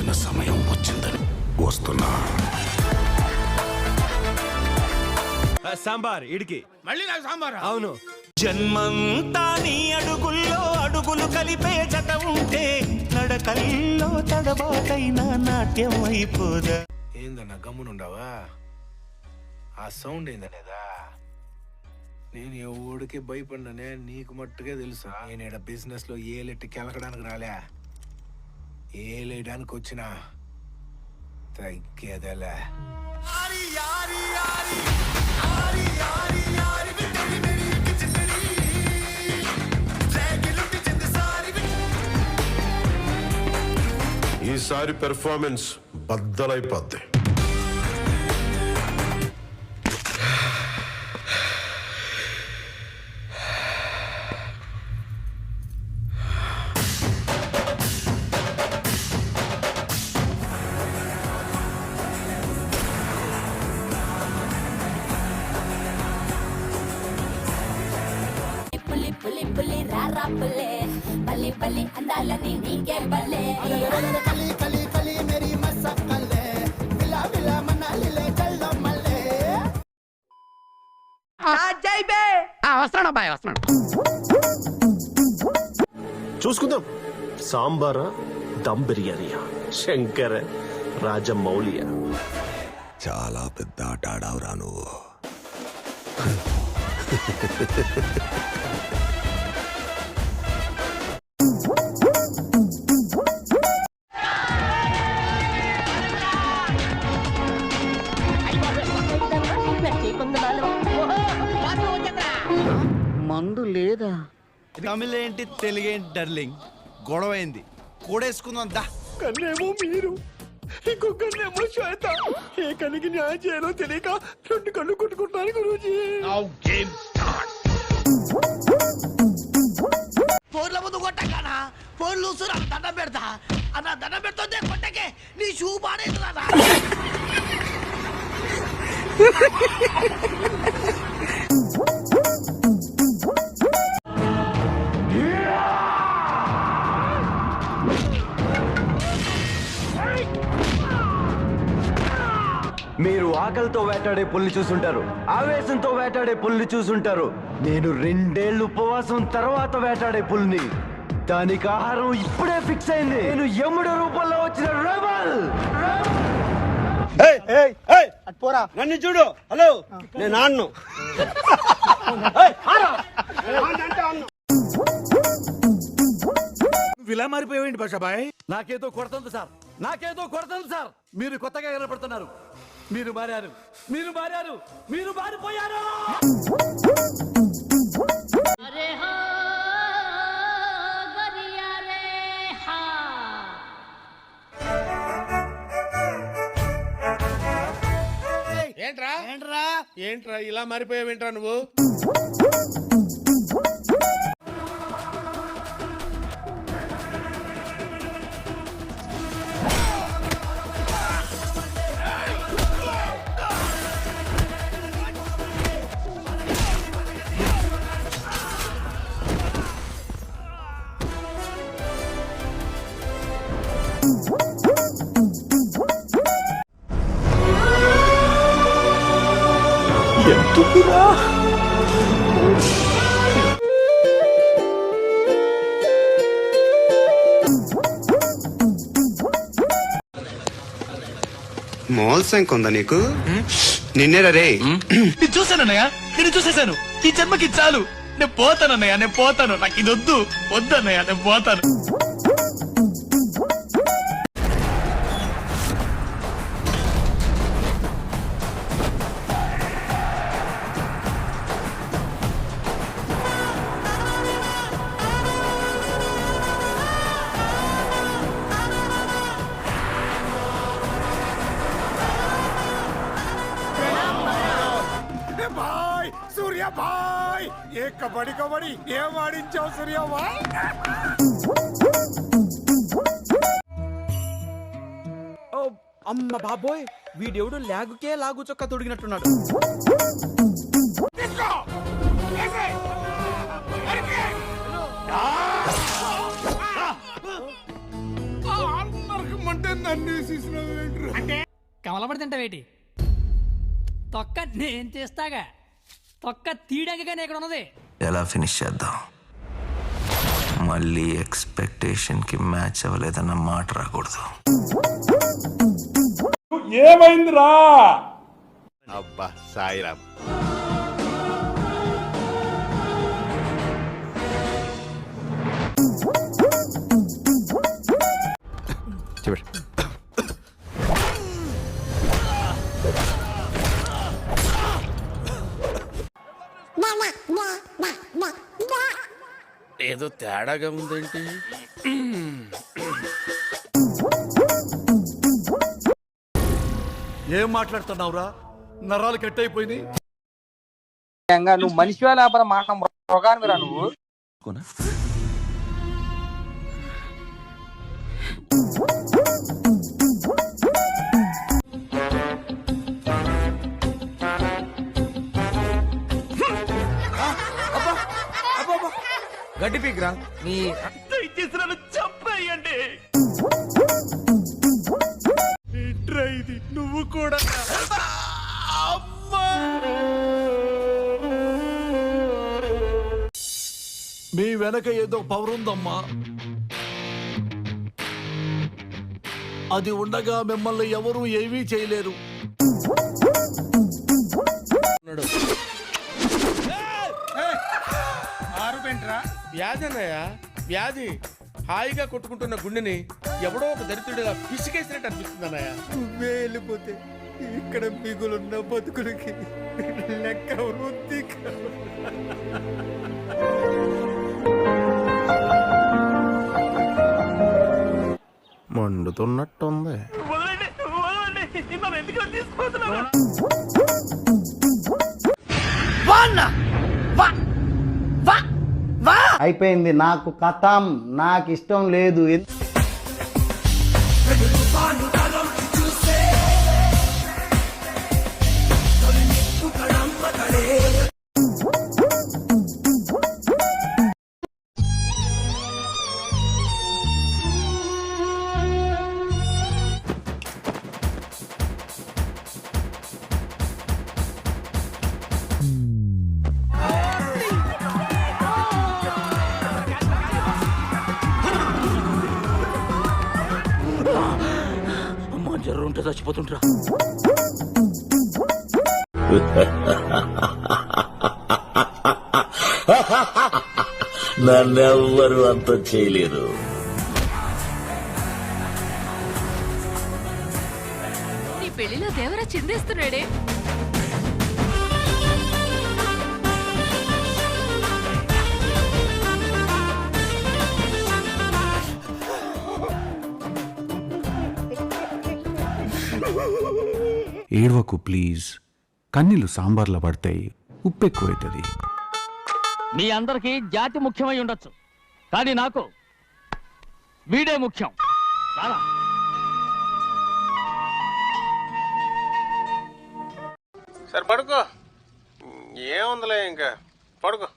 రావాల్సిన సమయం వచ్చిందని వస్తున్నా. సాంబార్ ఇడికి మళ్ళీ నాకు సాంబార్. అవును. జన్మంతా నీ అడుగుల్లో అడుగులు కలిపే జత ఉంటే నడకల్లో తడబాటైన నాట్యం అయిపోదా. ఏందన్నా గమ్మునుండవా? ఆ సౌండ్ ఏందనేదా? నేను ఎవడికి భయపడిననే నీకు మట్టుగా తెలుసా. నేను ఈడ బిజినెస్ లో ఏలెట్టి కెలకడానికి రాలే, ఏలేయడానికి వచ్చిన తగ్గేదలే. ఈసారి పెర్ఫార్మెన్స్ బద్దలైపోద్ది. పులి పులి పులి రారా పులే బలి బలి అందాలని నీకే బలే కలి కలి కలి మేరీ మసకలే విలా విలా మనాలిలే చల్లో మల్లే. జై బే వస్తున్నాడు అబ్బాయి వస్తున్నాడు. చూసుకుందాం. సాంబారా, దమ్ బిర్యానీయా, శంకర రాజమౌళియా? చాలా పెద్ద ఆట ఆడావురా నువ్వు. మందు లేదా? తమిళేంటి తెలుగేంటి డార్లింగ్, గొడవైంది కూడేసుకుందాం దా. కన్నేమో మీరు, ఇంకొకనేమో శ్వేత. ఏ కనికి న్యాయం చేయాలో తెలియక రెండు కళ్ళు కొట్టుకుంటాను గురూజీ. ఫోన్ల ముందు కొట్టగానా? ఫోన్ లూసురా దండం పెడతా అన్న, దండం పెడుతుందే కొట్టకే. నీ షూ బాడేదా? మీరు ఆకలితో వేటాడే పుల్లి చూసుంటారు, ఆవేశంతో వేటాడే పుల్లి చూసుంటారు. నేను 2 ఏళ్ళు ఉపవాసం తర్వాత వేటాడే పుల్ని. దానికి ఆహారం ఇప్పుడే ఫిక్స్ అయింది. నేను యముడు రూపంలో వచ్చిన రెబల్. పోరా, నన్ను చూడు. హలో, నేను ఆన్ను. ఇలా మారిపోయావేంటి భాషాబాయ్? నాకేదో కొడుతుంది సార్, నాకేదో కొడుతుంది సార్. మీరు కొత్తగా కనపడుతున్నారు. మీరు మారారు, మీరు మారారు, మీరు మారిపోయారు. ఏంట్రా ఏంట్రా ఏంట్రా ఇలా మారిపోయావేంట్రా నువ్వు? ఎందుకురా? మోల్సంక్ ఉందా నీకు? నిన్నేరా రే. నేను చూశానన్నయ్య, నేను చూసేశాను. ఈ జన్మకి చాలు. నేను పోతానన్నయ్య, నేను పోతాను. నాకు ఇది వద్దు, వద్దన్నయ్య, నేను పోతాను. సూర్య భాయ్, ఏ కబడ్డీ కబడ్డీ ఏం ఆడించావు సూర్య భాయ్? అమ్మ బాబోయ్, వీడెవడు లాగుకే లాగు చొక్కా తొడిగినట్టున్నాడు. వేసేమంటే నన్ను వేసేసినావు అంటే కమలబడి తింటావేటి? తొక్క నేను చేస్తాగా, తొక్క తీయడానికి ఇక్కడ ఉన్నది. ఎలా ఫినిష్ చేద్దాం? మళ్ళీ ఎక్స్పెక్టేషన్ కి మ్యాచ్ అవ్వలేదన్న మాట రాకూడదు. ఏమైందిరా? అబ్బా సాయిరామ్. ఏదో తేడాగా ఉందేంటి? ఏం మాట్లాడుతున్నావురా? నరాలు కట్ అయిపోయింది. నువ్వు మనిషి లేకపోతే మాట మృగానివిరా నువ్వు. గడ్డి పీకిరా నీ చంపేయండి. ఇది నువ్వు కూడా మీ వెనక ఏదో పవర్ ఉందమ్మా. అది ఉండగా మిమ్మల్ని ఎవరూ ఏమీ చేయలేరు. వ్యాధి అన్నయ్య, వ్యాధి. హాయిగా కొట్టుకుంటున్న గుండెని ఎవడో ఒక దరిద్రుడిగా పిసికేసినట్టు అనిపిస్తుంది అన్నయ్య. నువ్వే వెళ్ళిపోతే ఇక్కడ మిగులున్న బతుకులకి లెక్క వృద్ధి మండుతున్నట్టుంది. అయిపోయింది, నాకు కథం, నాకు ఇష్టం లేదు. అమ్మా జర్ర ఉంటే చచ్చిపోతుంటరా. నన్నెవ్వరు అంత చేయలేరు. నీ పెళ్లిలో దేవరా చిందేస్తున్నాడే. ఏడవకు ప్లీజ్, కన్నీళ్ళు సాంబార్లో పడతాయి, ఉప్పు ఎక్కువైతుంది. మీ అందరికీ జాతి ముఖ్యమై ఉండొచ్చు, కానీ నాకు వీడే ముఖ్యం. సరే పడుకో, ఏముందిలే ఇంకా పడుకో.